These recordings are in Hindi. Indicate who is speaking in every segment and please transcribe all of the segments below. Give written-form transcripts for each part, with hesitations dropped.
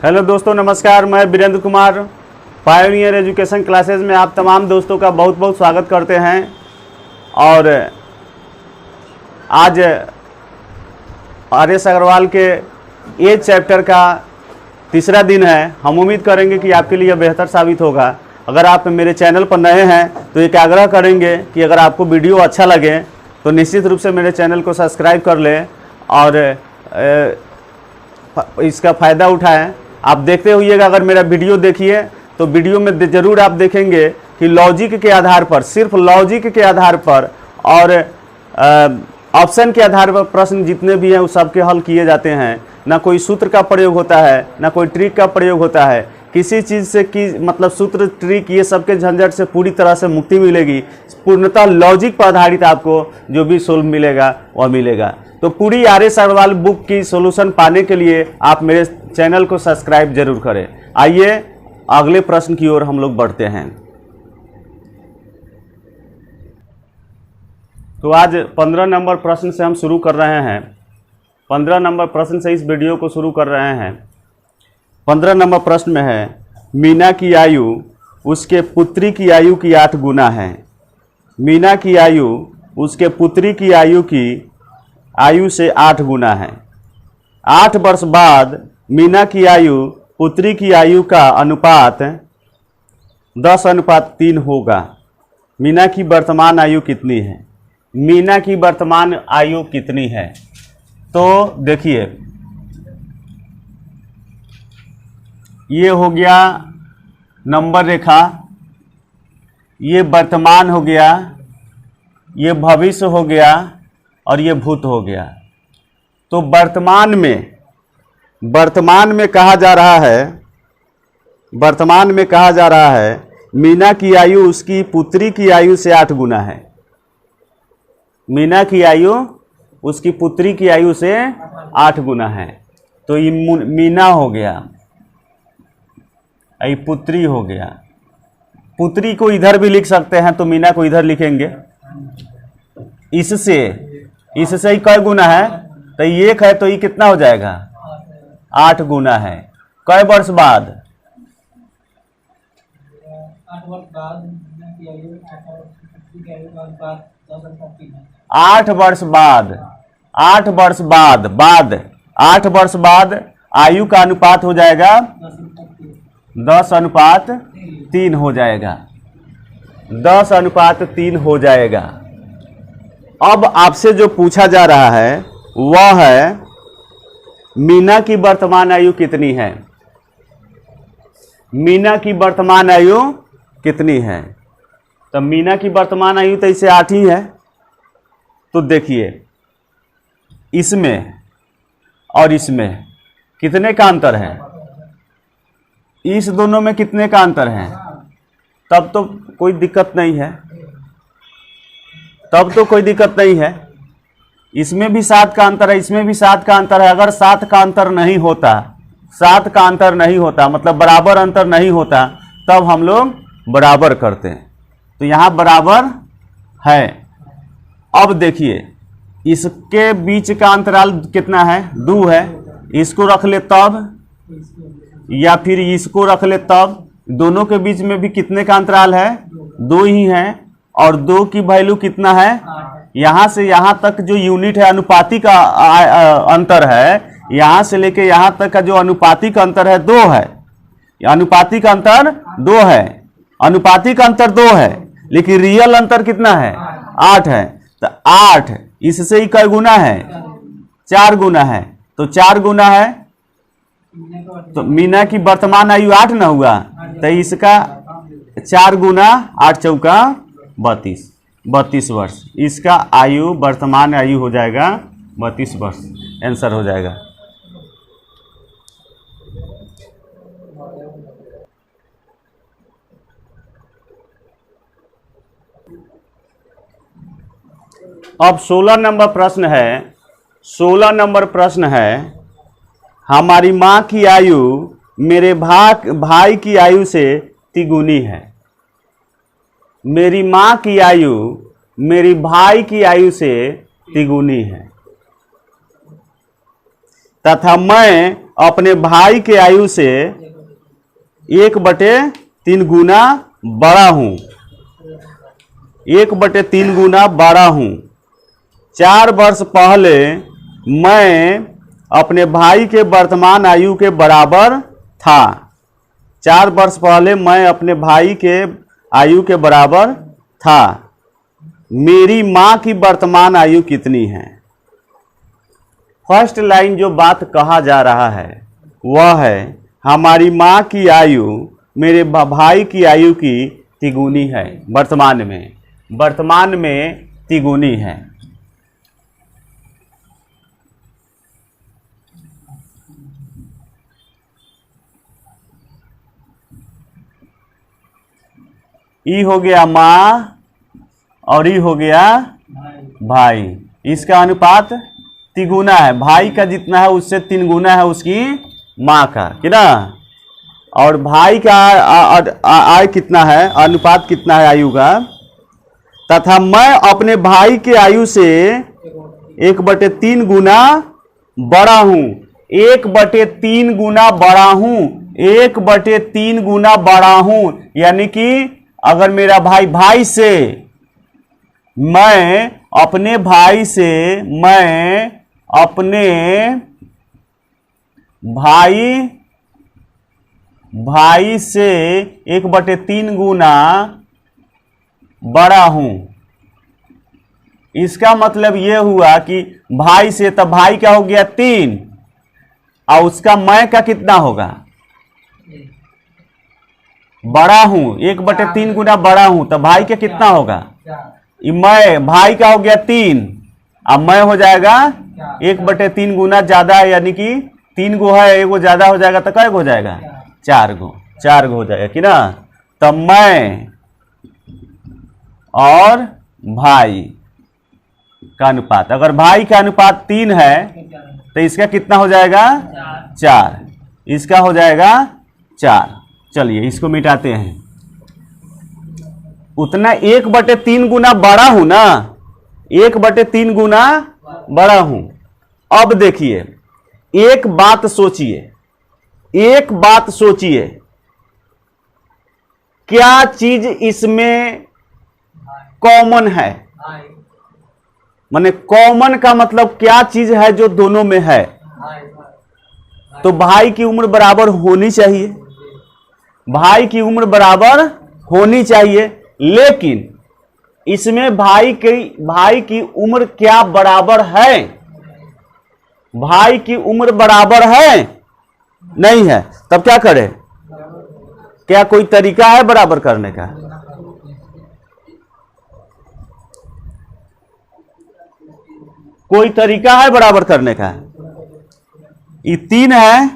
Speaker 1: हेलो दोस्तों, नमस्कार। मैं Virendra Kumar pioneer education classes में आप तमाम दोस्तों का बहुत बहुत स्वागत करते हैं। और आज आर.एस. अग्रवाल के ए चैप्टर का तीसरा दिन है। हम उम्मीद करेंगे कि आपके लिए बेहतर साबित होगा। अगर आप मेरे चैनल पर नए हैं तो एक आग्रह करेंगे कि अगर आपको वीडियो अच्छा लगे तो निश्चित रूप से मेरे चैनल को सब्सक्राइब कर लें और इसका फ़ायदा उठाएं। आप देखते होइएगा, अगर मेरा वीडियो देखिए तो वीडियो में ज़रूर आप देखेंगे कि लॉजिक के आधार पर, सिर्फ लॉजिक के आधार पर और ऑप्शन के आधार पर प्रश्न जितने भी हैं वो सबके हल किए जाते हैं। ना कोई सूत्र का प्रयोग होता है, ना कोई ट्रिक का प्रयोग होता है। किसी चीज़ से कि मतलब सूत्र, ट्रिक, ये सबके झंझट से पूरी तरह से मुक्ति मिलेगी। पूर्णतः लॉजिक पर आधारित आपको जो भी सोल्व मिलेगा वह मिलेगा। तो पूरी आर.एस. अग्रवाल बुक की सॉल्यूशन पाने के लिए आप मेरे चैनल को सब्सक्राइब जरूर करें। आइए अगले प्रश्न की ओर हम लोग बढ़ते हैं। तो आज 15 नंबर प्रश्न से हम शुरू कर रहे हैं। 15 नंबर प्रश्न से इस वीडियो को शुरू कर रहे हैं। 15 नंबर प्रश्न में है, मीना की आयु उसके पुत्री की आयु की 8 गुना है। मीना की आयु उसके पुत्री की आयु से 8 गुना है। 8 वर्ष बाद मीना की आयु पुत्री की आयु का अनुपात 10:3 होगा। मीना की वर्तमान आयु कितनी है? मीना की वर्तमान आयु कितनी है? तो देखिए, ये हो गया नंबर रेखा, ये वर्तमान हो गया, ये भविष्य हो गया और ये भूत हो गया। तो वर्तमान में कहा जा रहा है, मीना की आयु उसकी पुत्री की आयु से 8 गुना है। मीना की आयु उसकी पुत्री की आयु से 8 गुना है। तो ये मीना हो गया, ये पुत्री हो गया। पुत्री को इधर भी लिख सकते हैं, तो मीना को इधर लिखेंगे। इससे ही कई गुना है? तो ये 1 है, तो ये कितना हो जाएगा? 8 गुना है। कई वर्ष बाद? 8 वर्ष बाद 8 वर्ष बाद आयु का अनुपात हो जाएगा 10:3 हो जाएगा। 10:3 हो जाएगा। अब आपसे जो पूछा जा रहा है वह है, मीना की वर्तमान आयु कितनी है? मीना की वर्तमान आयु कितनी है? तो मीना की वर्तमान आयु तो इसे 8 ही है। तो देखिए, इसमें और इसमें कितने का अंतर है? इस दोनों में कितने का अंतर है? तब तो कोई दिक्कत नहीं है। इसमें भी 7 का अंतर है, इसमें भी 7 का अंतर है। अगर 7 का अंतर नहीं होता, मतलब बराबर अंतर नहीं होता, तब हम लोग बराबर करते हैं। तो यहाँ बराबर है। अब देखिए, इसके बीच का अंतराल कितना है? 2 है। इसको रख ले तब, या फिर इसको रख ले तब। दोनों के बीच में भी कितने का अंतराल है? 2 ही है। और 2 की वैल्यू कितना है? यहाँ से यहाँ तक जो यूनिट है, अनुपातिक का अंतर है। यहाँ से लेके यहाँ तक का जो अनुपातिक अंतर है 2 है। अनुपातिक अंतर 2 है। अनुपातिक अंतर 2 है, लेकिन रियल अंतर कितना है? 8 है। तो 8 इससे ही कई गुना है? 4 गुना है। तो 4 गुना है, तो मीना की वर्तमान आयु 8 ना हुआ, तो इसका 4 गुना 8 चौका 32 वर्ष। इसका आयु, वर्तमान आयु हो जाएगा 32 वर्ष। आंसर हो जाएगा। अब 16 नंबर प्रश्न है, हमारी माँ की आयु मेरे भाई की आयु से तिगुनी है। मेरी माँ की आयु मेरी भाई की आयु से तिगुनी है। तथा मैं अपने भाई के आयु से 1/3 गुना बड़ा हूं। 1/3 गुना बड़ा हूं। 4 वर्ष पहले मैं अपने भाई के वर्तमान आयु के बराबर था। 4 वर्ष पहले मैं अपने भाई के आयु के बराबर था। मेरी मां की वर्तमान आयु कितनी है? फर्स्ट लाइन जो बात कहा जा रहा है वह है हमारी मां की आयु मेरे भाई की आयु की तिगुनी है। वर्तमान में तिगुनी है। ई हो गया मां और ई हो गया भाई। इसका अनुपात तिगुना है। भाई का जितना है उससे 3 गुना है उसकी मां का, कि ना। और भाई का आय कितना है, अनुपात कितना है आयु का। तथा मैं अपने भाई के आयु से 1/3 गुना बड़ा हूं। 1/3 गुना बड़ा हूं। 1/3 गुना बड़ा हूं। यानी कि अगर मेरा भाई से मैं अपने भाई से 1/3 गुना बड़ा हूं। इसका मतलब यह हुआ कि भाई से, तब भाई का हो गया 3 और उसका मैं का कितना होगा, बड़ा हूं। 1/3 गुना बड़ा हूं तो भाई का कितना होगा, मैं भाई का हो गया 3 अब मैं हो जाएगा 1/3 गुना ज्यादा, यानी कि 3 गो है, एगो ज्यादा हो जाएगा तो कै गो हो जाएगा, 4 गो हो जाएगा, कि ना। तब मैं और भाई का अनुपात, अगर भाई का अनुपात 3 है तो इसका कितना हो जाएगा, 4। इसका हो जाएगा 4। चलिए इसको मिटाते हैं। उतना 1/3 गुना बड़ा हूं ना, 1/3 गुना बड़ा हूं। अब देखिए एक बात सोचिए, क्या चीज इसमें कॉमन है। माने कॉमन का मतलब क्या चीज है जो दोनों में है। तो भाई की उम्र बराबर होनी चाहिए, भाई की उम्र बराबर होनी चाहिए। लेकिन इसमें भाई की उम्र क्या बराबर है, भाई की उम्र बराबर है नहीं है। तब क्या करें, क्या कोई तरीका है बराबर करने का। कोई तरीका है बराबर करने का। ये 3 है,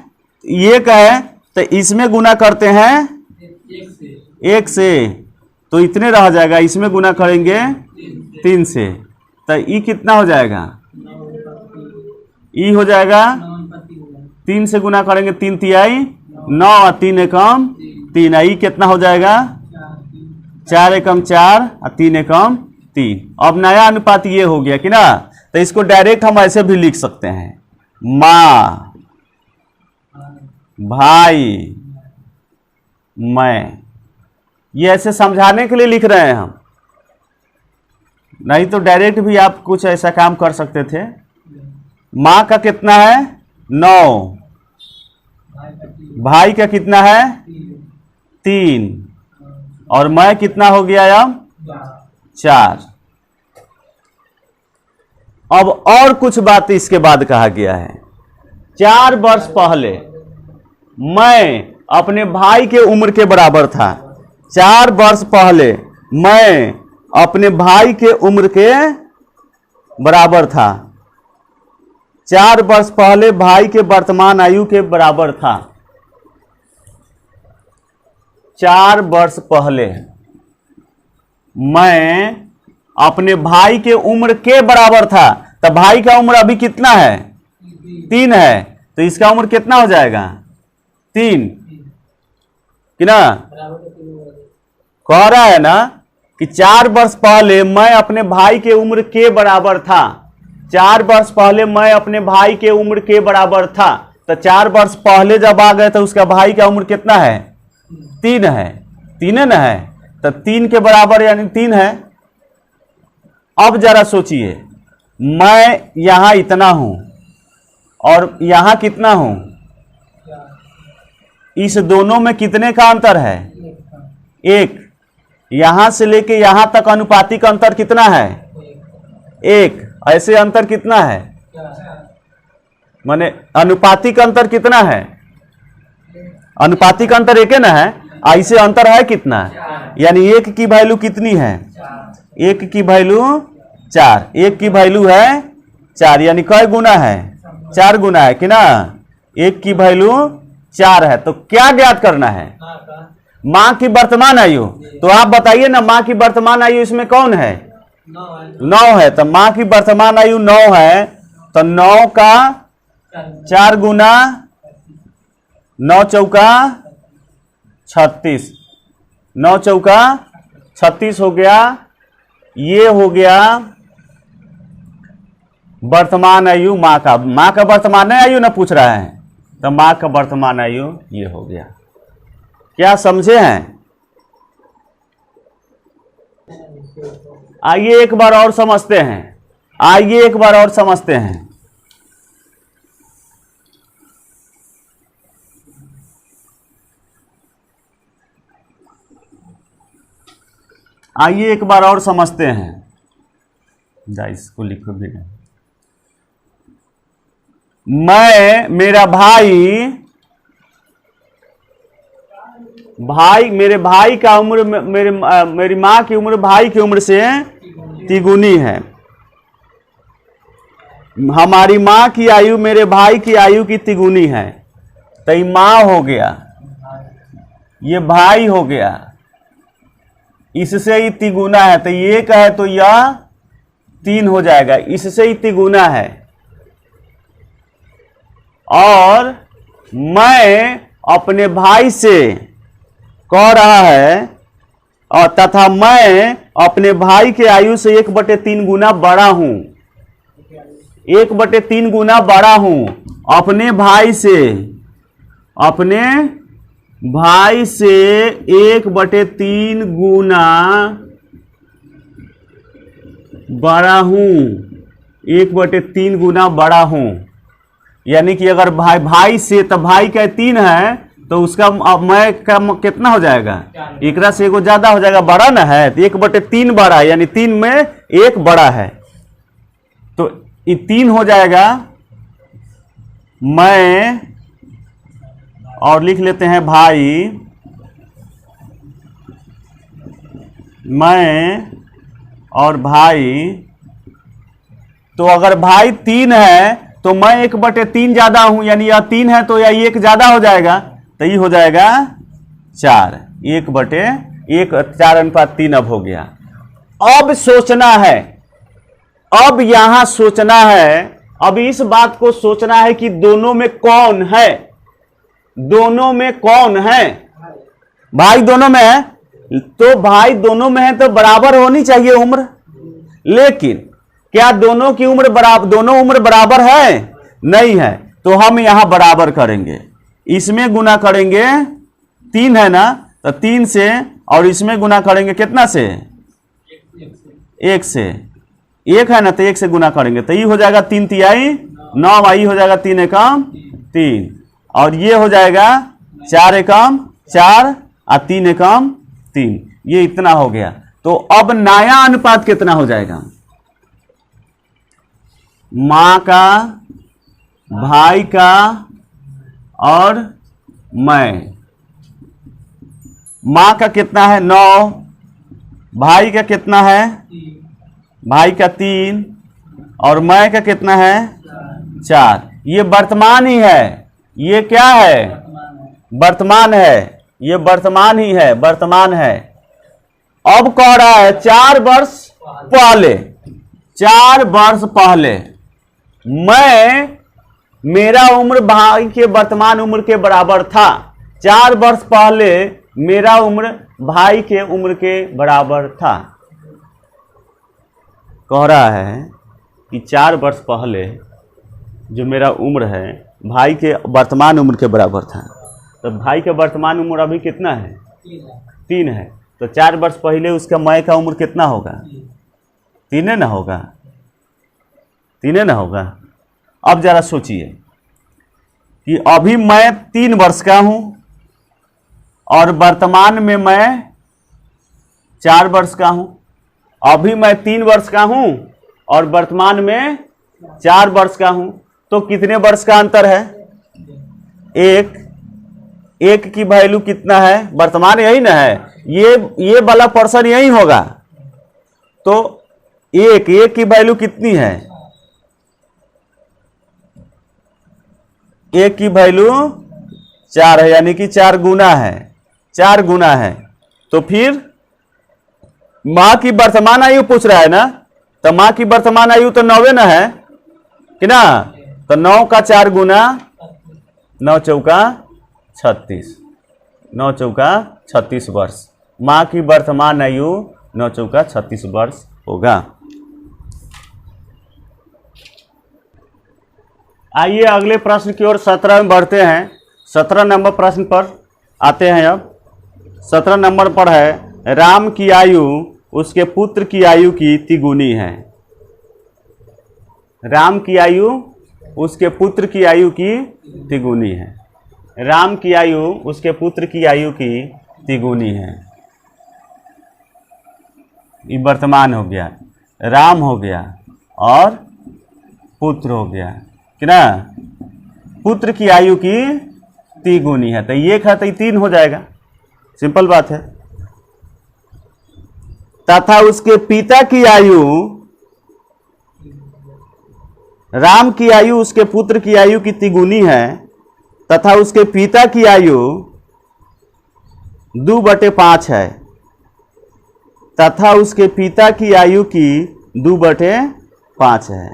Speaker 1: 1 है, तो इसमें गुना करते हैं 1 से, तो इतने रह जाएगा। इसमें गुना करेंगे 3 से, तो ये कितना हो जाएगा, ई हो जाएगा 3 से गुना करेंगे 3 तिहाई 9 और 3 एकम 3। ई कितना हो जाएगा, 4 एकम 4 और 3 एकम 3। अब नया अनुपात ये हो गया, कि ना। तो इसको डायरेक्ट हम ऐसे भी लिख सकते हैं, माँ भाई मैं। ये ऐसे समझाने के लिए लिख रहे हैं हम, नहीं तो डायरेक्ट भी आप कुछ ऐसा काम कर सकते थे। माँ का कितना है 9, भाई का कितना है 3 और मैं कितना हो गया अब 4। अब और कुछ बात इसके बाद कहा गया है। 4 वर्ष पहले मैं अपने भाई के उम्र के बराबर था। 4 वर्ष पहले मैं अपने भाई के उम्र के बराबर था। 4 वर्ष पहले भाई के वर्तमान आयु के बराबर था। 4 वर्ष पहले मैं अपने भाई के उम्र के बराबर था। तो भाई का उम्र अभी कितना है 3 है, तो इसका उम्र कितना हो जाएगा 3, कि ना। कह रहा है ना कि 4 वर्ष पहले मैं अपने भाई के उम्र के बराबर था। 4 वर्ष पहले मैं अपने भाई के उम्र के बराबर था। तो 4 वर्ष पहले जब आ गए तो उसका भाई का उम्र कितना है? 3 है। 3 न है, तो 3 के बराबर यानी 3 है। अब जरा सोचिए, मैं यहां इतना हूं और यहां कितना हूं, इस दोनों में कितने का अंतर है? 1। यहां से लेके यहां तक अनुपातिक अंतर कितना है? 1। ऐसे अंतर कितना है? माने अनुपातिक अंतर कितना है? अनुपातिक अंतर 1 ना है, ऐसे अंतर है कितना? यानी 1 की वैल्यू कितनी है? 1 की वैल्यू 4। 1 की वैल्यू है 4, यानी कई गुना है? 4 गुना है कि ना। 1 की वैल्यू 4 है। तो क्या ज्ञात करना है? माँ की वर्तमान आयु। तो आप बताइए ना, माँ की वर्तमान आयु इसमें कौन है? 9 है। तो माँ की वर्तमान आयु 9 है, तो 9 का 4 गुना 9 चौका 36, 9 चौका 36 हो गया। ये हो गया वर्तमान आयु माँ का। माँ का वर्तमान आयु ना पूछ रहा है, तो माँ का वर्तमान आयु ये हो गया। क्या समझे हैं? आइए एक बार और समझते हैं। आइए एक बार और समझते हैं। आइए एक बार और समझते हैं। इसको लिखो भी नहीं। मैं, मेरा भाई मेरे भाई का उम्र मेरी माँ की उम्र भाई की उम्र से तिगुनी है। हमारी माँ की आयु मेरे भाई की आयु की तिगुनी है। तो ये माँ हो गया, ये भाई हो गया, इससे ही तिगुना है। तो ये कहे तो यह 3 हो जाएगा, इससे ही तिगुना है। और मैं अपने भाई से कह रहा है, और तथा मैं अपने भाई के आयु से 1/3 गुना बड़ा हूं। 1/3 गुना बड़ा हूं अपने भाई से 1/3 गुना बड़ा हूं। 1/3 गुना बड़ा हूं, यानी कि अगर भाई से, तो भाई का 3 है, तो उसका अब मैं का कितना हो जाएगा? एकरा से एगो ज्यादा हो जाएगा, बड़ा ना है, तो 1/3 बड़ा है, यानी 3 में 1 बड़ा है, तो ये 3 हो जाएगा। मैं, और लिख लेते हैं भाई, मैं और भाई। तो अगर भाई 3 है तो मैं 1/3 ज्यादा हूं, यानी यह 3 है तो यह 1 ज्यादा हो जाएगा, तो ये हो जाएगा 4। 1/1 4:3 अब हो गया। अब सोचना है, अब यहां सोचना है, अब इस बात को सोचना है कि दोनों में कौन है। दोनों में कौन है? भाई दोनों में है, तो भाई दोनों में है तो बराबर होनी चाहिए उम्र। लेकिन क्या दोनों की उम्र बराबर, दोनों उम्र बराबर है? नहीं है। तो हम यहां बराबर करेंगे, इसमें गुना करेंगे, 3 है ना, तो 3 से, और इसमें गुना करेंगे कितना से? 1 से। 1 है ना, तो 1 से गुना करेंगे, तो ये हो जाएगा 3 तिहाई 9, आई हो जाएगा 3 एकम 3, और ये हो जाएगा 4 एकम 4 और 3 एकम 3। ये इतना हो गया। तो अब नया अनुपात कितना हो जाएगा? मां का, भाई का और मैं। मां का कितना है? 9। भाई का कितना है? भाई का 3, और मैं का कितना है? 4। ये वर्तमान ही है। ये क्या है? वर्तमान है। ये वर्तमान ही है, वर्तमान है। अब कह रहा है 4 वर्ष पहले, 4 वर्ष पहले मेरा उम्र भाई के वर्तमान उम्र के बराबर था। 4 वर्ष पहले मेरा उम्र भाई के उम्र के बराबर था। कह रहा है कि 4 वर्ष पहले जो मेरा उम्र है भाई के वर्तमान उम्र के बराबर था। तो भाई के वर्तमान उम्र अभी कितना है? 3 है। तो 4 वर्ष पहले उसका मैं का उम्र कितना होगा? 3 ना होगा? 3 ना होगा? अब जरा सोचिए कि अभी मैं 3 वर्ष का हूं और वर्तमान में मैं 4 वर्ष का हूं। अभी मैं 3 वर्ष का हूं और वर्तमान में 4 वर्ष का हूं। तो कितने वर्ष का अंतर है? एक की वैल्यू कितना है? वर्तमान यही ना है, ये वाला पर्सन यही होगा। तो एक की वैल्यू कितनी है? एक की वैल्यू 4 है, यानी कि 4 गुना है। 4 गुना है। तो फिर मां की वर्तमान आयु पूछ रहा है ना, तो मां की वर्तमान आयु तो 9 ना है कि ना? तो 9 का 4 गुना 9 चौका 36, 9 चौका 36 वर्ष। मां की वर्तमान आयु 9 चौका 36 वर्ष होगा। आइए अगले प्रश्न की ओर 17 में बढ़ते हैं। 17 नंबर प्रश्न पर आते हैं। अब 17 नंबर पर है, राम की आयु उसके पुत्र की आयु की तिगुनी है। राम की आयु उसके पुत्र की आयु की तिगुनी है। राम की आयु उसके पुत्र की आयु की तिगुनी है। ये वर्तमान हो गया, राम हो गया और पुत्र हो गया कि ना? पुत्र की आयु की तिगुनी है। तो ये है तो 3 हो जाएगा, सिंपल बात है। तथा उसके पिता की आयु, राम की आयु उसके पुत्र की आयु की तिगुनी है, तथा उसके पिता की आयु 2/5 है। तथा उसके पिता की आयु की 2/5 है।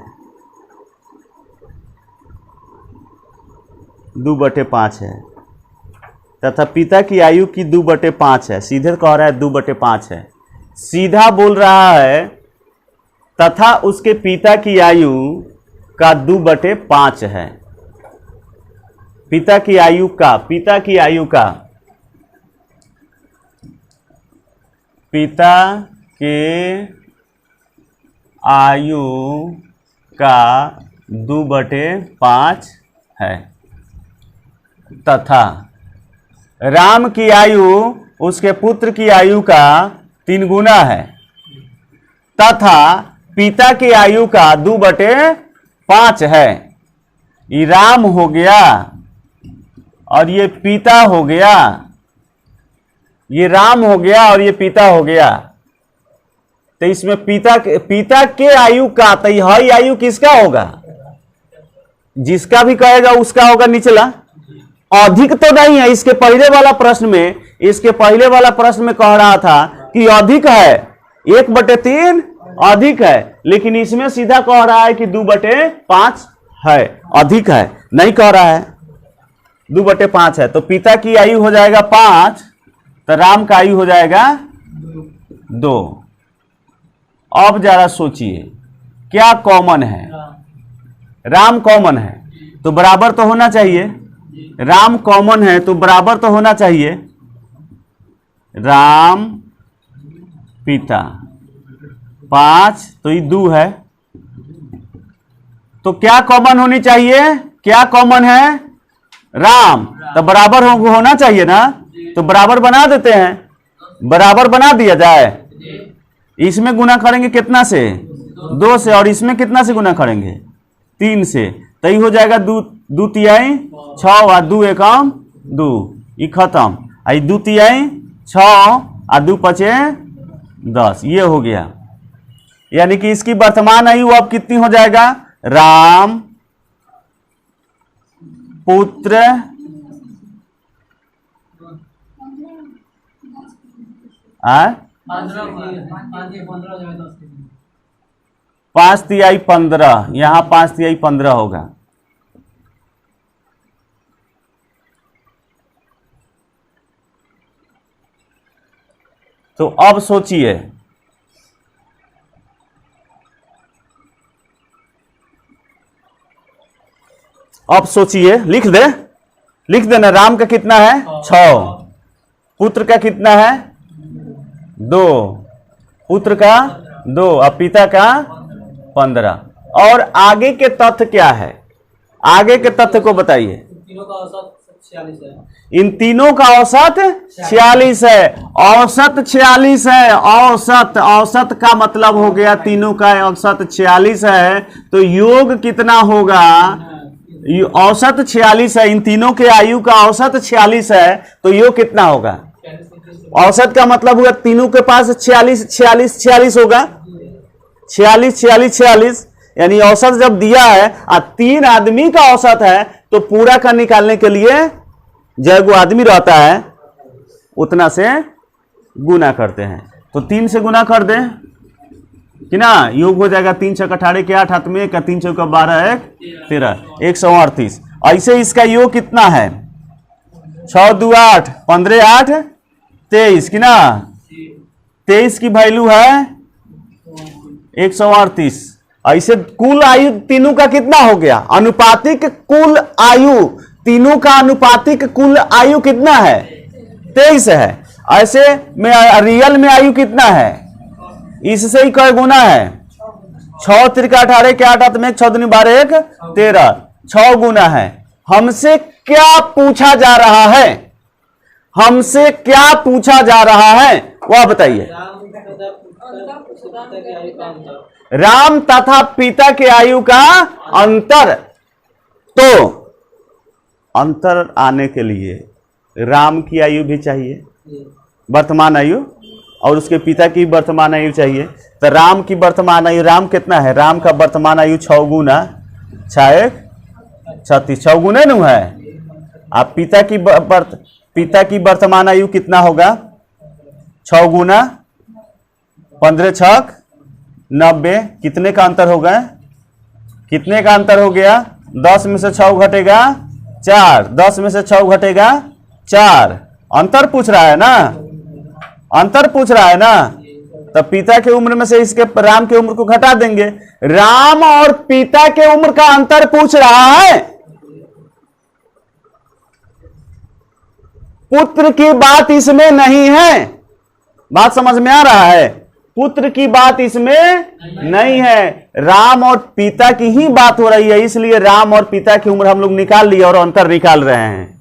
Speaker 1: 2/5 है। तथा पिता की आयु की 2/5 है। सीधे कह रहा है 2/5 है। सीधा बोल रहा है तथा उसके पिता की आयु का 2/5 है। पिता की आयु का, पिता की आयु का, पिता के आयु का 2/5 है। तथा राम की आयु उसके पुत्र की आयु का 3 गुना है। तथा पिता की आयु का 2/5 है। ये राम हो गया और ये पिता हो गया। ये राम हो गया और ये पिता हो गया। तो इसमें पिता के आयु का, तो यह आयु किसका होगा? जिसका भी कहेगा उसका होगा निचला। अधिक तो नहीं है। इसके पहले वाला प्रश्न में कह रहा था कि अधिक है, 1/3 अधिक है, लेकिन इसमें सीधा कह रहा है कि 2/5 है, अधिक है, नहीं कह रहा है 2/5 है। तो पिता की आयु हो जाएगा 5, तो राम का आयु हो जाएगा 2। अब जरा सोचिए क्या कॉमन है? राम कॉमन है तो बराबर तो होना चाहिए। राम कॉमन है तो बराबर तो होना चाहिए। राम पिता 5, तो ये 2 है। तो क्या कॉमन होनी चाहिए? क्या कॉमन है? राम, तो बराबर होना चाहिए ना। तो बराबर बना देते हैं। बराबर बना दिया जाए। इसमें गुना करेंगे कितना से? 2 से। और इसमें कितना से गुना करेंगे? 3 से। तो ये हो जाएगा 2 तिहाई 6 और 2 एकम 2, ये खत्म। 2 तिहाई 6 और 2 पचे 10, ये हो गया। यानी कि इसकी वर्तमान आयु अब कितनी हो जाएगा? राम पुत्र 5 तिहाई 15, यहां 5 तिहाई 15 होगा। तो अब सोचिए अब सोचिए, लिख देना। राम का कितना है 6, पुत्र का कितना है 2, पुत्र का 2 और पिता का 15। और आगे के तथ्य क्या है, आगे के तथ्य को बताइए।
Speaker 2: तीनों का औसत 46 है।
Speaker 1: इन तीनों का औसत 46 है। औसत 46 है। औसत का मतलब हो गया तीनों का औसत 46 है, तो योग कितना होगा? औसत 46 है, इन तीनों के आयु का औसत 46 है, तो योग कितना होगा? औसत का मतलब हुआ तीनों के पास 46 होगा। 46 यानी औसत जब दिया है और 3 आदमी का औसत है, तो पूरा का निकालने के लिए जब वो आदमी रहता है उतना से गुना करते हैं। तो 3 से गुना कर दें कि ना, योग हो जाएगा 3 छक 18 के 8 हाथ में 1 3 चौक 12 1 13 138। ऐसे इसका योग कितना है? 6 2 8 15 8 23 कि ना, 23 की वैल्यू है 138। ऐसे कुल आयु तीनों का कितना हो गया? अनुपातिक कुल आयु तीनों का अनुपातिक कुल आयु कितना है? 23 है। ऐसे में रियल में आयु कितना है? इससे ही कई गुना है? 6 3 18 के 8 हाथ में 6 दूनी 12 1 13 6 गुना है। हमसे क्या पूछा जा रहा है? हमसे क्या पूछा जा रहा है वह बताइए। राम तथा पिता के आयु का अंतर। तो अंतर आने के लिए राम की आयु भी चाहिए, वर्तमान आयु, और उसके पिता की वर्तमान आयु चाहिए। तो राम की वर्तमान आयु, राम कितना है? राम का वर्तमान आयु 6 गुना 6 36 6 गुना न है। आप पिता की वर्तमान आयु कितना होगा? 6 गुना 15 छक 90। कितने का अंतर होगा? कितने का अंतर हो गया? 10 में से 6 घटेगा 4, 10 में से 6 घटेगा 4। अंतर पूछ रहा है ना, अंतर पूछ रहा है ना। तो पिता के उम्र में से इसके राम के उम्र को घटा देंगे। राम और पिता के उम्र का अंतर पूछ रहा है। पुत्र की बात इसमें नहीं है। बात समझ में आ रहा है? पुत्र की बात इसमें नहीं है, राम और पिता की ही बात हो रही है। इसलिए राम और पिता की उम्र हम लोग निकाल लिए और अंतर निकाल रहे हैं।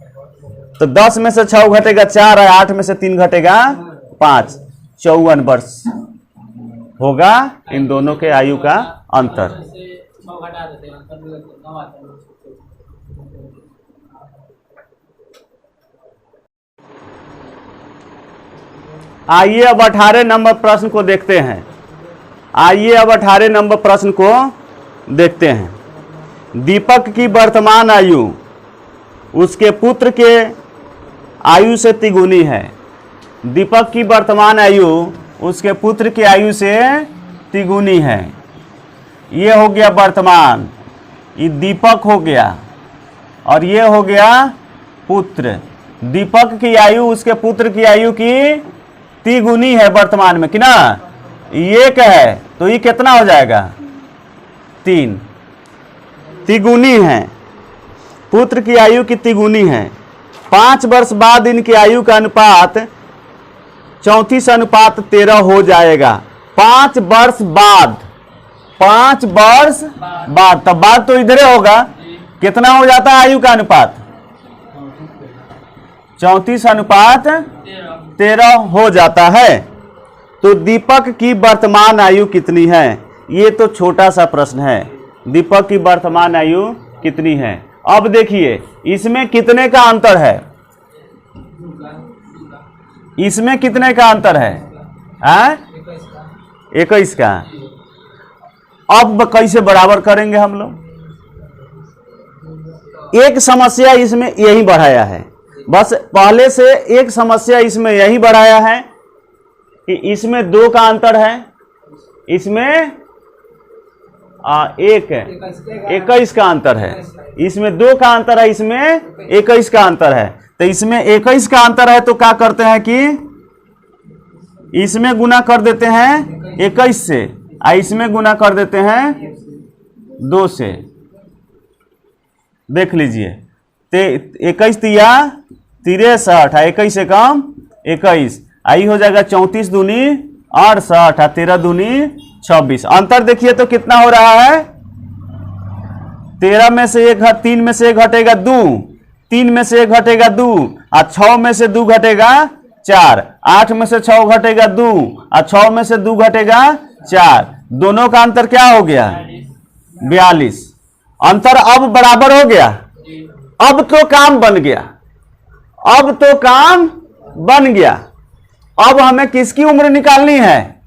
Speaker 1: तो 10 में से 6 घटेगा 4 है, 8 में से 3 घटेगा 5, 54 वर्ष होगा इन दोनों के आयु का अंतर। आइए अब 18 नंबर प्रश्न को देखते हैं। आइए अब 18 नंबर प्रश्न को देखते हैं। दीपक की वर्तमान आयु उसके पुत्र के आयु से तिगुनी है। दीपक की वर्तमान आयु उसके पुत्र की आयु से तिगुनी है। ये हो गया वर्तमान, ये दीपक हो गया, और ये हो गया पुत्र। दीपक की आयु उसके पुत्र की आयु की तिगुनी है वर्तमान में कि ना। ये क्या है? तो ये कितना हो जाएगा? 3। तिगुनी है, पुत्र की आयु की तिगुनी है। 5 वर्ष बाद इनकी आयु का अनुपात 34:13 हो जाएगा। 5 वर्ष बाद, 5 वर्ष बाद, तब बाद तो इधर होगा। कितना हो जाता है आयु का अनुपात? 34:13 हो जाता है। तो दीपक की वर्तमान आयु कितनी है? ये तो छोटा सा प्रश्न है। दीपक की वर्तमान आयु कितनी है? अब देखिए इसमें कितने का अंतर है? इसमें कितने का अंतर है? 21 का। अब कैसे बराबर करेंगे हम लोग? एक समस्या इसमें यही बढ़ाया है, बस पहले से एक समस्या इसमें यही बढ़ाया है कि इसमें 2 का अंतर है, इसमें 21 का अंतर है। इसमें 2 का अंतर है, इसमें 21 का अंतर है। तो इसमें 21 का अंतर है तो क्या करते हैं कि इसमें गुना कर देते हैं 21 से, इसमें गुना कर देते हैं 2 से। देख लीजिए, 21 तिया 63, 21 से कम 21, आई हो जाएगा 34 दूनी 68, 13 दूनी 26। अंतर देखिए तो कितना हो रहा है, 13 में से 1 3 में से 1 घटेगा 2, 3 में से 1 घटेगा 2, और 6 में से 2 घटेगा 4, 8 में से 6 घटेगा 2, और 6 में से 2 घटेगा 4, दोनों का अंतर क्या हो गया 42। अंतर अब बराबर हो गया। अब तो काम बन गया, अब तो काम बन गया। अब हमें किसकी उम्र निकालनी है,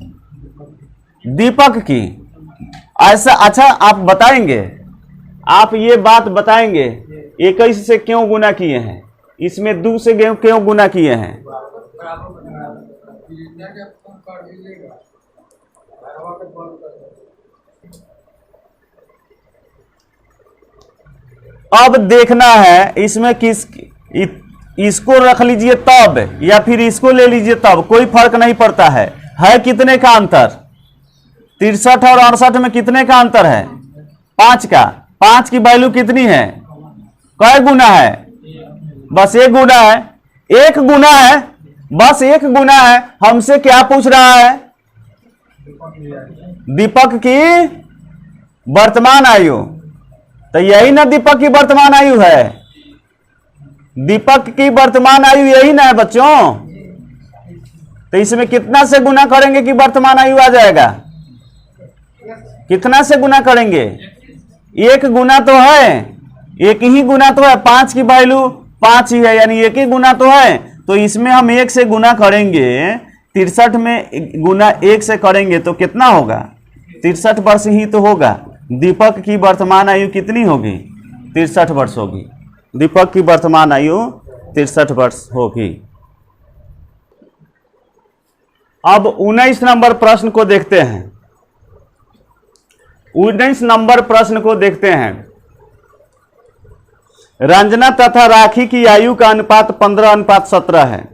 Speaker 1: दीपक की। ऐसा अच्छा आप बताएंगे, आप ये बात बताएंगे 21 से क्यों गुना किए हैं, इसमें 2 से क्यों गुना किए हैं। अब देखना है इसमें इसको रख लीजिए तब या फिर इसको ले लीजिए तब, कोई फर्क नहीं पड़ता है कितने का अंतर, 63 और 68 में कितने का अंतर है, 5 का। 5 की वैल्यू कितनी है, कै गुना है, बस 1 गुना है, 1 गुना है, बस 1 गुना है। हमसे क्या पूछ रहा है, दीपक की वर्तमान आयु, तो यही ना दीपक की वर्तमान आयु है, दीपक की वर्तमान आयु यही ना है बच्चों। तो इसमें कितना से गुना करेंगे कि वर्तमान आयु आ जाएगा, कितना से गुना करेंगे, 1 गुना तो है, 1 ही गुना तो है, 5 की वैल्यू 5 ही है, यानी 1 ही गुना तो है। तो इसमें हम 1 से गुना करेंगे, 63 में गुना 1 से करेंगे तो कितना होगा, 63 वर्ष ही तो होगा। दीपक की वर्तमान आयु कितनी होगी, 63 वर्ष होगी। दीपक की वर्तमान आयु 63 वर्ष होगी। अब 19 नंबर प्रश्न को देखते हैं। 19 नंबर प्रश्न को देखते हैं। रंजना तथा राखी की आयु का अनुपात 15:17 है।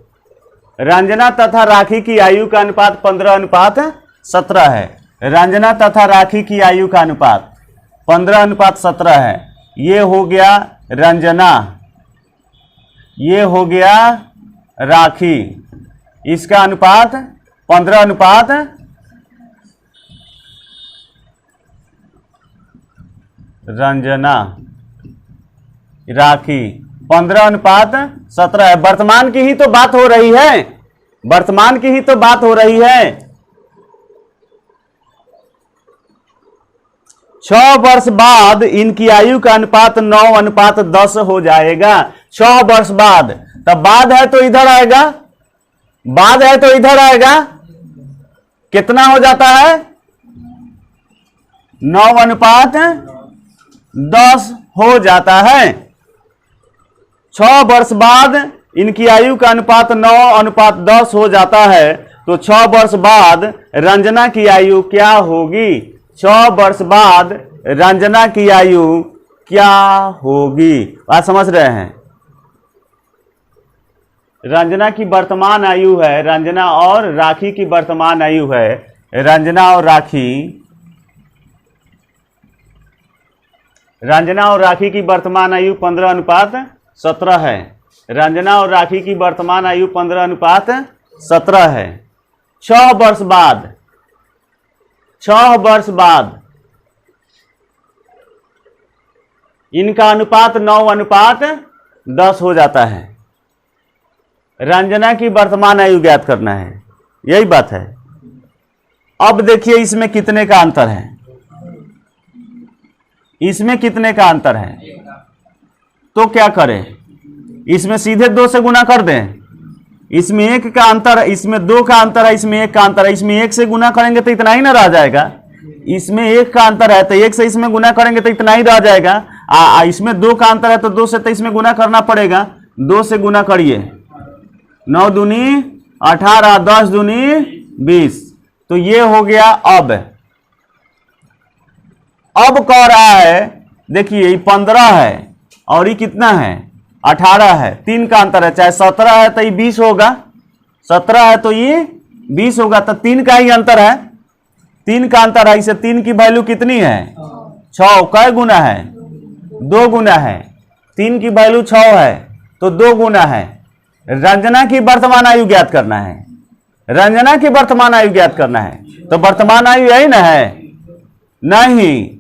Speaker 1: रंजना तथा राखी की आयु का अनुपात 15:17 है। रंजना तथा राखी की आयु का अनुपात 15:17 है। ये हो गया रंजना, ये हो गया राखी, इसका अनुपात 15:, रंजना राखी 15:17 है। वर्तमान की ही तो बात हो रही है, वर्तमान की ही तो बात हो रही है। 6 वर्ष बाद इनकी आयु का अनुपात 9:10 हो जाएगा। 6 वर्ष बाद, तब बाद है तो इधर आएगा, बाद है तो इधर आएगा, कितना हो जाता है 9:10 हो जाता है। 6 वर्ष बाद इनकी आयु का अनुपात 9:10 हो जाता है। तो 6 वर्ष बाद रंजना की आयु क्या होगी, 6 वर्ष बाद रंजना की आयु क्या होगी, बात समझ रहे हैं। रंजना की वर्तमान आयु है, रंजना और राखी की वर्तमान आयु है, रंजना और राखी, रंजना और राखी की वर्तमान आयु 15:17 है। रंजना और राखी की वर्तमान आयु 15:17 है। 6 वर्ष बाद, 6 वर्ष बाद इनका अनुपात 9:10 हो जाता है। रंजना की वर्तमान आयु ज्ञात करना है, यही बात है। अब देखिए इसमें कितने का अंतर है, इसमें कितने का अंतर है, तो क्या करें, इसमें सीधे 2 से गुना कर दें। इसमें 1 का अंतर है, इसमें 2 का अंतर है, इसमें 1 का अंतर है, इसमें 1 से गुना करेंगे तो इतना ही ना रह जाएगा। इसमें 1 का अंतर है तो 1 से इसमें गुना करेंगे तो इतना ही रह जाएगा। इसमें 2 का अंतर है तो 2 से तो इसमें गुना करना पड़ेगा। 2 से गुना करिए, 9 दूनी 18, 10 दूनी 20, तो ये हो गया। अब कह रहा है, देखिए ये 15 है और ये कितना है 18 है, 3 का अंतर है। चाहे 17 है तो ये 20 होगा, 17 है तो ये 20 होगा, तो 3 का ही अंतर है, 3 का अंतर है। इसे 3 की वैल्यू कितनी है 6, कै गुना है 2 गुना है, 3 की वैल्यू 6 है तो 2 गुना है। रंजना की वर्तमान आयु ज्ञात करना है, रंजना की वर्तमान आयु ज्ञात करना है, तो वर्तमान आयु यही ना है? नहीं,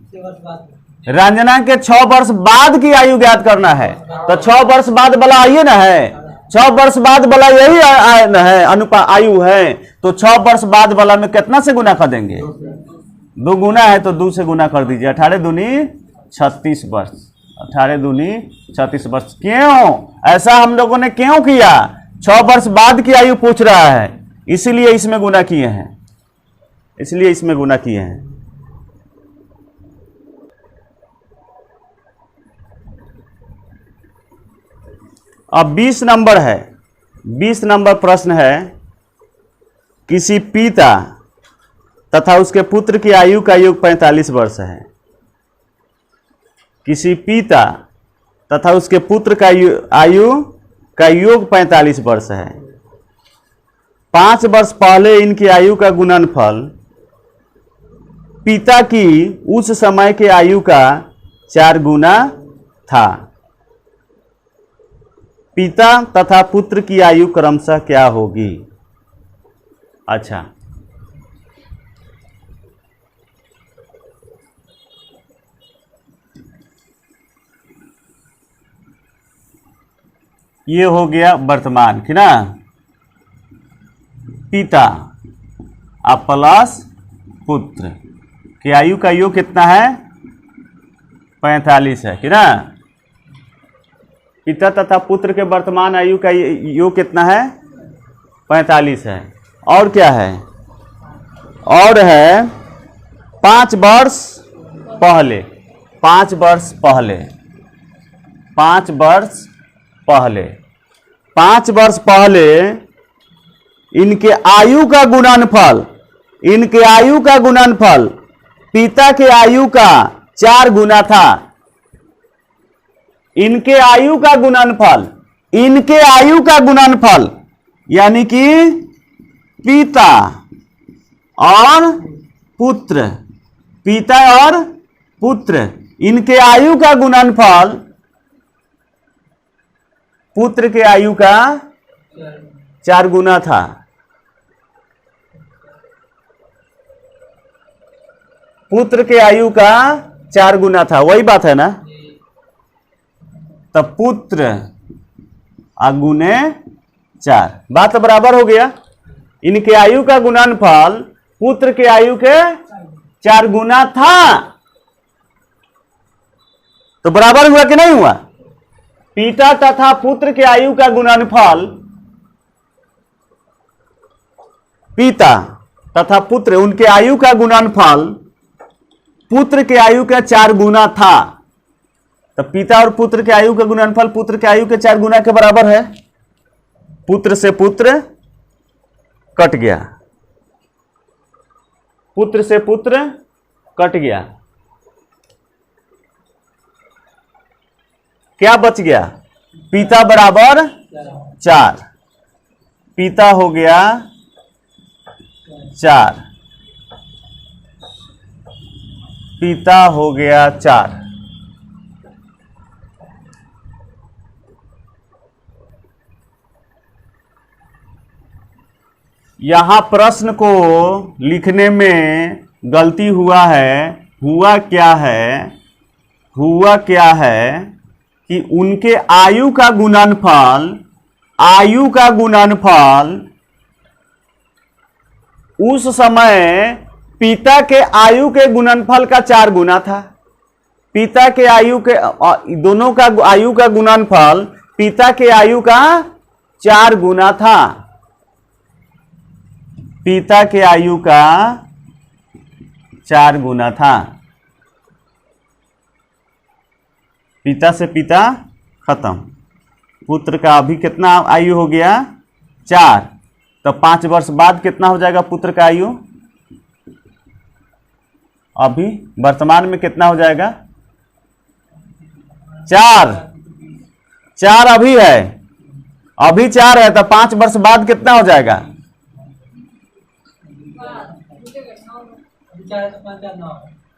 Speaker 1: रंजना के 6 वर्ष बाद की आयु ज्ञात करना है, तो 6 वर्ष बाद वाला आयु ना है, 6 वर्ष बाद वाला यही है आयु है, तो 6 वर्ष बाद वाला में कितना से गुना कर देंगे? 2 गुना है तो 2 से गुना कर दीजिए। 18 दूनी 36 वर्ष, 18 दूनी 36 वर्ष। क्यों ऐसा हम लोगों ने क्यों किया? 6 वर्ष बाद की आयु पूछ रहा है, इसीलिए इसमें गुना किए हैं, इसलिए इसमें गुना किए हैं। अब 20 नंबर है, 20 नंबर प्रश्न है, किसी पिता तथा उसके पुत्र की आयु का योग 45 वर्ष है। किसी पिता तथा उसके पुत्र का आयु का योग 45 वर्ष है। 5 वर्ष पहले इनकी आयु का गुणनफल पिता की उस समय के आयु का 4 गुना था। पिता तथा पुत्र की आयु क्रमशः क्या होगी? अच्छा, ये हो गया वर्तमान की ना, पिता अब प्लस पुत्र की आयु का योग कितना है? 45 है कि ना। पिता तथा पुत्र के वर्तमान आयु का योग कितना है? 45 है। और क्या है? और है 5 वर्ष पहले, 5 वर्ष पहले, 5 वर्ष पहले, 5 वर्ष पहले इनके आयु का गुणनफल, इनके आयु का गुणनफल पिता के आयु का 4 गुना था। इनके आयु का गुणनफल, इनके आयु का गुणनफल यानी कि पिता और पुत्र, पिता और पुत्र, इनके आयु का गुणनफल पुत्र के आयु का 4 गुना था। पुत्र के आयु का 4 गुना था, वही बात है ना। तब पुत्र गुने 4, बात बराबर हो गया। इनके आयु का गुणनफल पुत्र के आयु के 4 गुना था, तो बराबर हुआ कि नहीं हुआ? पिता तथा पुत्र के आयु का गुणनफल, पिता तथा पुत्र उनके आयु का गुणनफल पुत्र के आयु का 4 गुना था। तो पिता और पुत्र के आयु का गुणनफल पुत्र के आयु के 4 गुना के बराबर है। पुत्र से पुत्र कट गया, पुत्र से पुत्र कट गया, क्या बच गया? पिता बराबर 4, पिता हो गया 4, पिता हो गया 4। यहां प्रश्न को लिखने में गलती हुआ है। हुआ क्या है? हुआ क्या है कि उनके आयु का गुणनफल, आयु का गुणनफल उस समय पिता के आयु के गुणनफल का 4 गुना था। पिता के आयु के दोनों का आयु का गुणनफल पिता के आयु का 4 गुना था। पिता के आयु का 4 गुना था। पिता से पिता खत्म, पुत्र का अभी कितना आयु हो गया? 4। तो 5 वर्ष बाद कितना हो जाएगा पुत्र का आयु? अभी वर्तमान में कितना हो जाएगा? 4। 4 अभी है, अभी 4 है, तो 5 वर्ष बाद कितना हो जाएगा?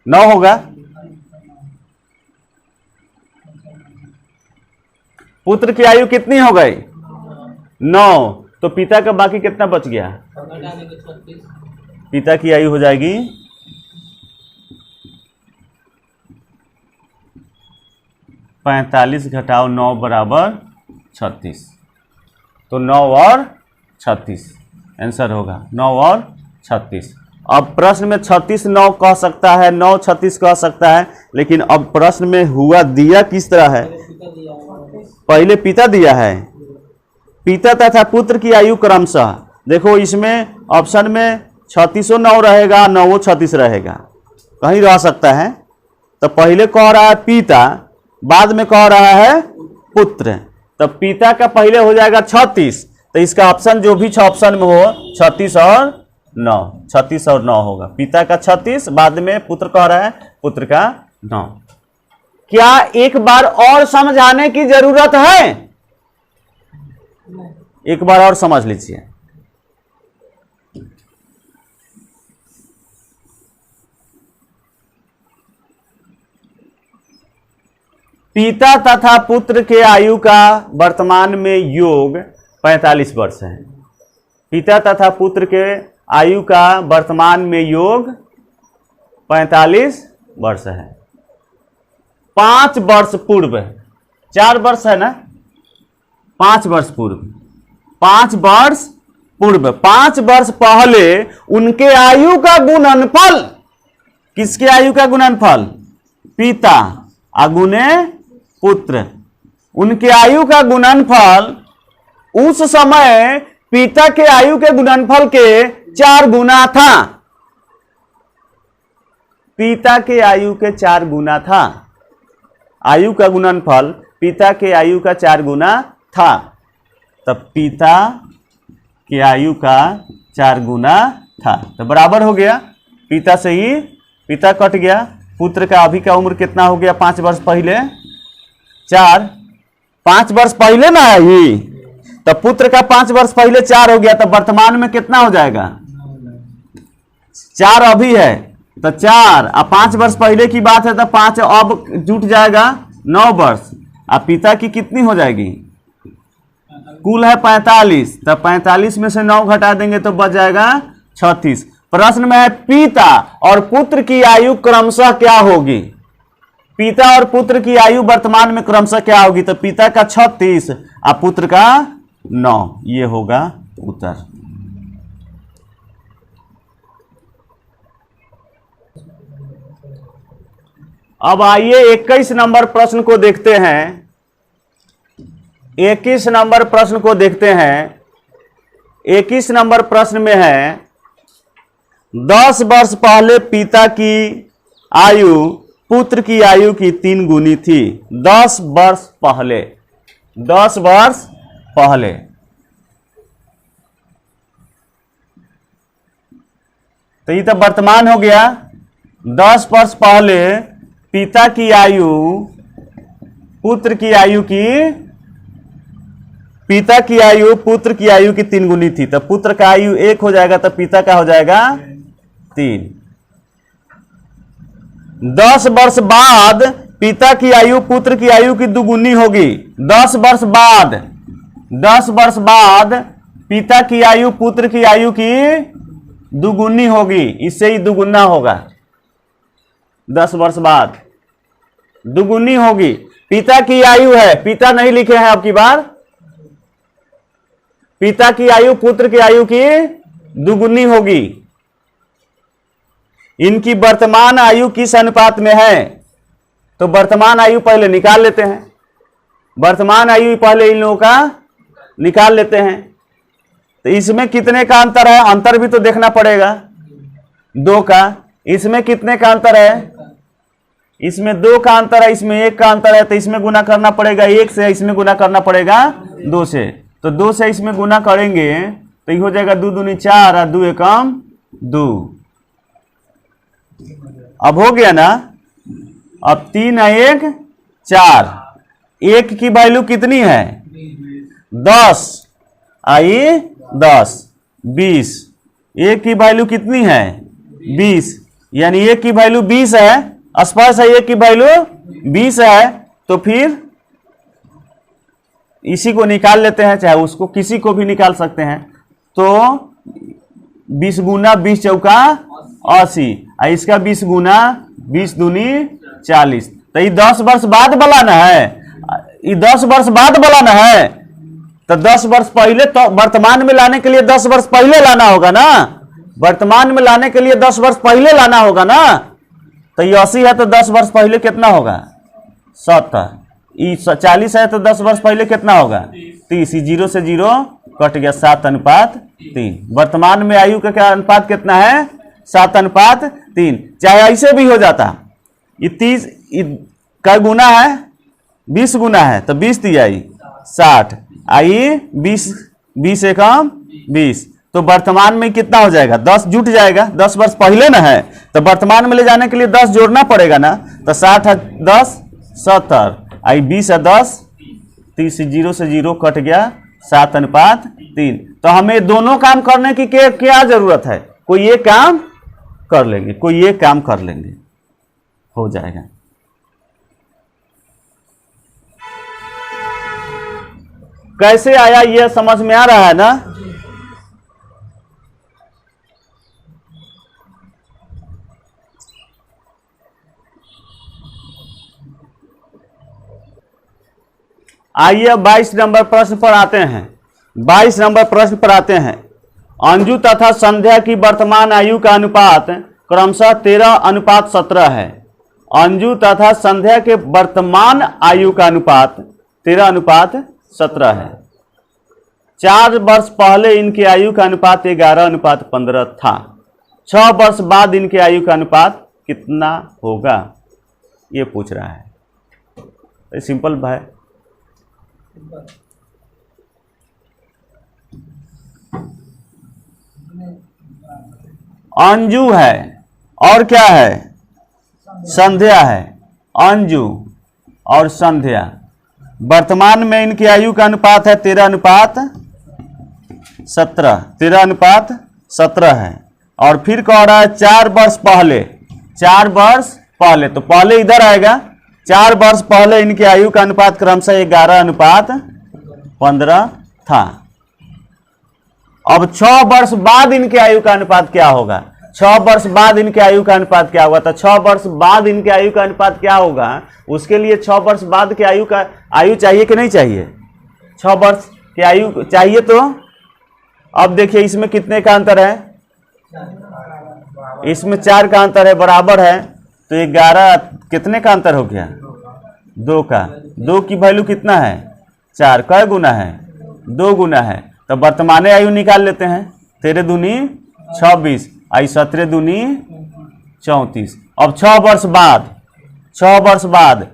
Speaker 1: 9 होगा। पुत्र की आयु कितनी हो गई? 9। तो पिता का बाकी कितना बच गया?
Speaker 2: घटाने के 36।
Speaker 1: पिता की आयु हो जाएगी 45 घटाओ 9 बराबर 36। तो 9 और 36 आंसर होगा, 9 और 36। अब प्रश्न में 36 9 कह सकता है, 9 36 कह सकता है, लेकिन अब प्रश्न में हुआ दिया किस तरह है?
Speaker 2: पिता दिया है।
Speaker 1: पहले पिता दिया है, पिता तथा पुत्र की आयु क्रमशः। देखो इसमें ऑप्शन में 36 9 रहेगा, 9 36 रहेगा, कहीं रह सकता है। तो पहले कह रहा है पिता, बाद में कह रहा है पुत्र। तो पिता का पहले हो जाएगा 36, तो इसका ऑप्शन जो भी ऑप्शन में हो 36 और 9, 36 और 9 होगा। पिता का 36, बाद में पुत्र कह रहा है, पुत्र का 9। क्या एक बार और समझाने की जरूरत है? एक बार और समझ लीजिए। पिता तथा पुत्र के आयु का वर्तमान में योग 45 वर्ष है। पिता तथा पुत्र के आयु का वर्तमान में योग 45 वर्ष है। 5 वर्ष पूर्व, 4 वर्ष है ना, 5 वर्ष पूर्व, 5 वर्ष पूर्व, 5 वर्ष पहले उनके आयु का गुणनफल, किसके आयु का गुणनफल? पिता अगुने पुत्र, उनके आयु का गुणनफल उस समय पिता के आयु के गुणनफल के 4 गुना था। पिता के आयु के 4 गुना था। आयु का गुणनफल पिता के आयु का 4 गुना था। तब पिता के आयु का 4 गुना था, तो बराबर हो गया। पिता से ही पिता कट गया। पुत्र का अभी का उम्र कितना हो गया? 5 वर्ष पहले 4, 5 वर्ष पहले ना है ही, तो पुत्र का 5 वर्ष पहले 4 हो गया, तो वर्तमान में कितना हो जाएगा? 4 अभी है, तो 4 अब 5 वर्ष पहले की बात है, तो 5 अब जुट जाएगा 9 वर्ष। अब पिता की कितनी हो जाएगी? कुल है 45, तो 45 में से 9 घटा देंगे तो बच जाएगा 36। प्रश्न में है पिता और पुत्र की आयु क्रमशः क्या होगी? पिता और पुत्र की आयु वर्तमान में क्रमशः क्या होगी? तो पिता का 36 और पुत्र का 9, ये होगा उत्तर। अब आइए 21 नंबर प्रश्न को देखते हैं। 21 नंबर प्रश्न को देखते हैं। 21 नंबर प्रश्न में है 10 वर्ष पहले पिता की आयु पुत्र की आयु की 3 गुनी थी। 10 वर्ष पहले, 10 वर्ष पहले। तो ये तो वर्तमान हो गया। 10 वर्ष पहले पिता की आयु पुत्र की आयु की, पिता की आयु पुत्र की आयु की 3 गुनी थी। तो पुत्र का आयु 1 हो जाएगा, तो पिता का हो जाएगा 3। 10 वर्ष बाद पिता की आयु पुत्र की आयु की 2 गुनी होगी। 10 वर्ष बाद, 10 वर्ष बाद पिता की आयु पुत्र की आयु की 2 गुनी होगी, इससे ही 2 गुना होगा। 10 वर्ष बाद 2 गुनी होगी। पिता की आयु है, पिता नहीं लिखे हैं अब की बार, पिता की आयु पुत्र की आयु की 2 गुनी होगी। इनकी वर्तमान आयु किस अनुपात में है? तो वर्तमान आयु पहले निकाल लेते हैं। वर्तमान आयु पहले इन लोगों का निकाल लेते हैं। तो इसमें कितने का अंतर है? अंतर भी तो देखना पड़ेगा, 2 का। इसमें कितने का अंतर है? इसमें 2 का अंतर है, इसमें 1 का अंतर है। तो इसमें गुना करना पड़ेगा 1 से, इसमें गुना करना पड़ेगा 2 से। तो 2 से इसमें गुना करेंगे तो ये हो जाएगा 2 दूनी 4 और 2 एकम 2। अब हो गया ना। अब 3 और 1 4। 1 की वैल्यू कितनी है? 10 आई 10 20। 1 की वैल्यू कितनी है? 20, यानी 1 की वैल्यू 20 है। स्पष्ट है 1 की वैल्यू 20 है। तो फिर इसी को निकाल लेते हैं, चाहे उसको किसी को भी निकाल सकते हैं। तो 20 गुना 20 चौका 80, इसका 20 गुना 20 दूनी 40। तो ये 10 वर्ष बाद बनाना है, ये 10 वर्ष बाद बनाना है। तो 10 वर्ष पहले, तो वर्तमान में लाने के लिए 10 वर्ष पहले लाना होगा ना, वर्तमान में लाने के लिए 10 वर्ष पहले लाना होगा ना। तो ये 80 है तो 10 वर्ष पहले कितना होगा 70, ये 40 है तो 10 वर्ष पहले कितना होगा 30, 0 से 0 कट गया 7:3। वर्तमान में आयु का क्या अनुपात कितना है 7:3। चाहे ऐसे भी हो जाता, ये 30 का गुना है 20 गुना है तो 20 दिया 60, आई 20 एकम 20। तो वर्तमान में कितना हो जाएगा 10 जुट जाएगा, 10 वर्ष पहले ना है तो वर्तमान में ले जाने के लिए 10 जोड़ना पड़ेगा ना। तो 60 है 10 70, आई 20 है 10 30, 0 से 0 कट गया 7:3। तो हमें दोनों काम करने की क्या जरूरत है, कोई एक काम कर लेंगे, कोई एक काम कर लेंगे, हो जाएगा। कैसे आया यह समझ में आ रहा है ना। आइए 22 नंबर प्रश्न पर आते हैं। 22 नंबर प्रश्न पर आते हैं। अंजू तथा संध्या की वर्तमान आयु का अनुपात क्रमशः 13:17 है। अंजू तथा संध्या के वर्तमान आयु का अनुपात 13:17 है। 4 वर्ष पहले इनकी आयु का अनुपात 11:15 था। 6 वर्ष बाद इनकी आयु का अनुपात कितना होगा, ये पूछ रहा है। सिंपल भाई, अंजू है और क्या है संध्या है। अंजू और संध्या वर्तमान में इनकी आयु का अनुपात है 13:17, 13:17 है। और फिर कह रहा है 4 वर्ष पहले, 4 वर्ष पहले, तो पहले इधर आएगा। 4 वर्ष पहले इनकी आयु का अनुपात क्रमशः 11:15 था। अब 6 वर्ष बाद इनके आयु का अनुपात क्या होगा, 6 वर्ष बाद इनके आयु का अनुपात क्या होगा। तो 6 वर्ष बाद इनके आयु का अनुपात क्या होगा, उसके लिए 6 वर्ष बाद के आयु चाहिए कि नहीं चाहिए, 6 वर्ष की आयु चाहिए। तो अब देखिए इसमें कितने का अंतर है, इसमें 4 का अंतर है, बराबर है। तो 11 कितने का अंतर हो गया 2 का। 2 की वैल्यू कितना है 4, कै गुना है 2 गुना है। तो वर्तमान आयु निकाल लेते हैं। 13 दूनी 26, आई 17 दूनी 34। अब 6 वर्ष बाद, 6 वर्ष बाद,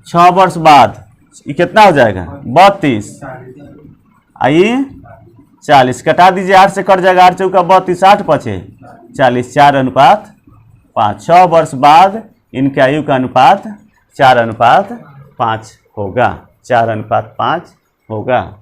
Speaker 1: 6 वर्ष बाद ये कितना हो जाएगा 32, आई 40। कटा दीजिए, 8 से कट जाएगा, 8 चौका 32, 8 पचे 40, 4:5। 6 वर्ष बाद इनके आयु का अनुपात 4:5 होगा, 4:5 होगा।